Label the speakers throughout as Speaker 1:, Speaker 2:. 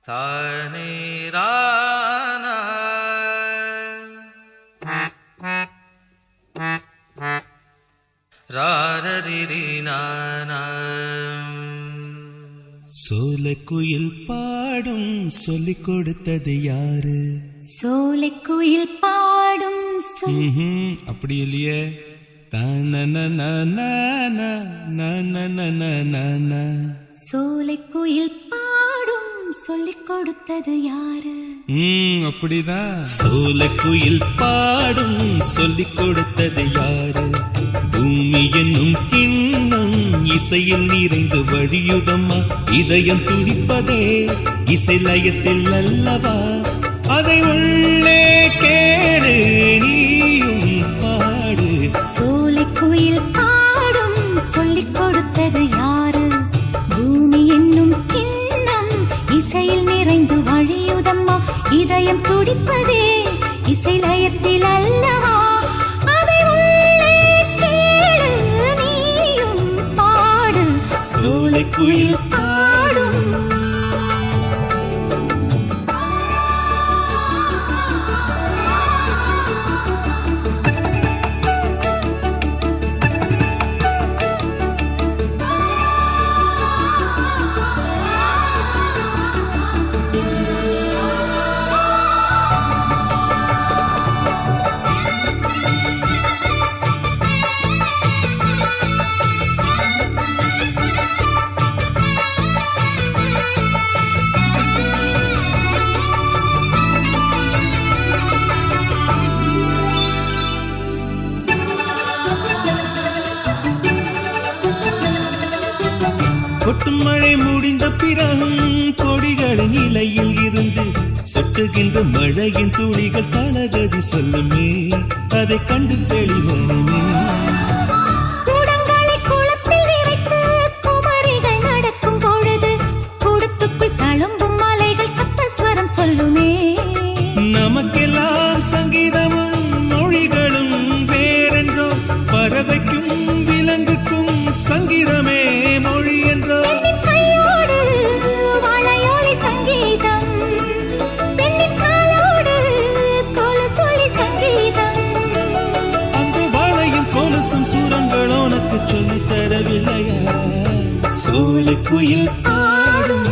Speaker 1: தானேரானா ராரரிரினானா.
Speaker 2: சோலைக்குயில் பாடும் சொல்லிக் கொடுத்தது யாரு?
Speaker 3: சோலைக்குயில் பாடும்
Speaker 2: அப்படி இல்லையே.
Speaker 3: சோலைக்குயில் பாடும் சொல்லிக் கொடுத்தது யாரு?
Speaker 2: அப்படிதான். சோலைக்குயில் பாடும் சொல்லிக் கொடுத்தது யாரு? பூமி என்னும் கிண்ணம் இசையில் நிறைந்து வழியுதம்மா. இதயம் துடிப்பதே இசை லயத்தில் அல்லவா? அதை உள்ளே கேடு நீயும் பாடு.
Speaker 3: சோலைக்குயில் பாடும் சொல்லிக் கொடுத்தது யாரு? பூமி என்னும் கிண்ணம் இசையில் நிறைந்து வழியுதம்மா. இதயம் துடிப்பதே இசை லயத்தில் அல்லவா? அதை உள்ளே கேளு நீயும் பாடு. சோலைக்குயில் பாடும்.
Speaker 2: கொட்டும் மழை முடிந்த பிறகும் கொடிகளின் இலையில் இருந்து சொட்டுகின்ற மழையின் துளிகள் தளகதி சொல்லுமே. அதை கண்டு தெளிவனமே.
Speaker 3: குளத்தில் நிறைத்து குமரிகள் நடக்கும் பொழுது கூடத்துக்குள் தழும்பும் மலைகள் சப்தஸ்வரம் சொல்லுமே.
Speaker 2: நமக்கெல்லாம் சங்கீதமும் மொழிகளும் வேறென்றோ, பறவைக்கும் விலங்குக்கும் சங்கீதமே மொழி என்றோ.
Speaker 3: கையோடு வளையோலி சங்கீதம், பெண்ணின் காலோடு கொலுசொலி சங்கீதம்.
Speaker 2: அந்த வாழையும் கொலுசும் சூரங்கள் உனக்கு சொல்லித் தரவில்லையா? சோலைக்குயில் பாடும்.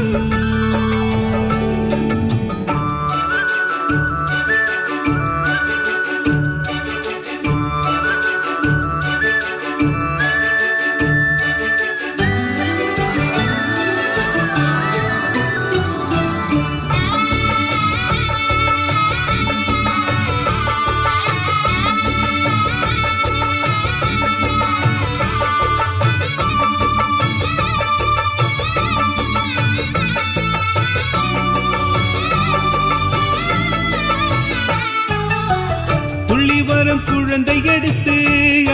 Speaker 2: குழந்தை எடுத்து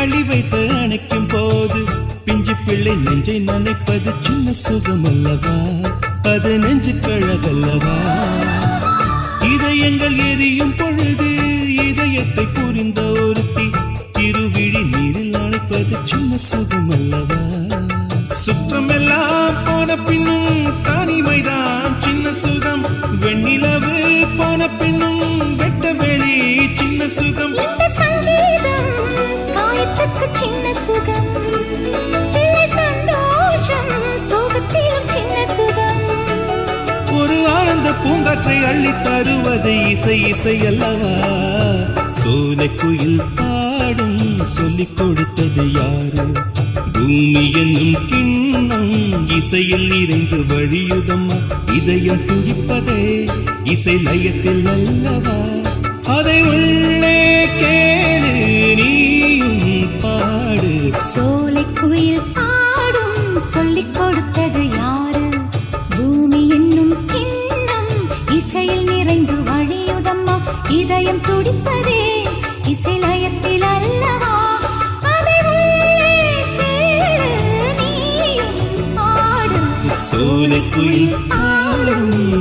Speaker 2: அழி வைத்து அணைக்கும் போது பிஞ்சு பிள்ளை நெஞ்சை நனைப்பது சின்ன சுகம் அல்லவா? அது நெஞ்சு கழகல்லவா? இதயங்கள் எரியும் பொழுது இதயத்தை புரிந்த ஒருத்தி திருவிழி நீரில் அணைப்பது சின்ன சுகம் அல்லவா? சுற்றமெல்லாம் போன பின்னும் தனிமைதான் சின்ன சுகம். வெண்ணிலவு போன பின்னும் வெட்ட வெளி சின்ன சுகம்.
Speaker 3: சங்கீதம் காயத்துக்கு சின்ன சுகம், பிள்ளை சந்தோஷம் சோகத்திலும் சின்ன சுகம்.
Speaker 2: ஒரு ஆனந்த பூங்காற்றை அள்ளி தருவது இசை இசை அல்லவா? சோலைக்குயில் பாடும் சொல்லிக் கொடுத்தது யாரு? பூமி என்னும் கிண்ணம் இசையில் நிறைந்து வழியுதம்மா. இதயம் துடிப்பதே இசை லயத்தில் அல்லவா? அதை உள்ளே கேளு நீயும் பாடு.
Speaker 3: சோலைக்குயில் பாடும் சொல்லிக் கொடுத்தது யாரு? பூமி என்னும் கிண்ணம் இசையில் நிறைந்து வழியுதம்மா. இதயம் துடிப்பதே இசை லயத்தில் அல்லவா? அதை உள்ளே கேளு நீயும் பாடு.
Speaker 2: சோலைக்குயில் பாடும்.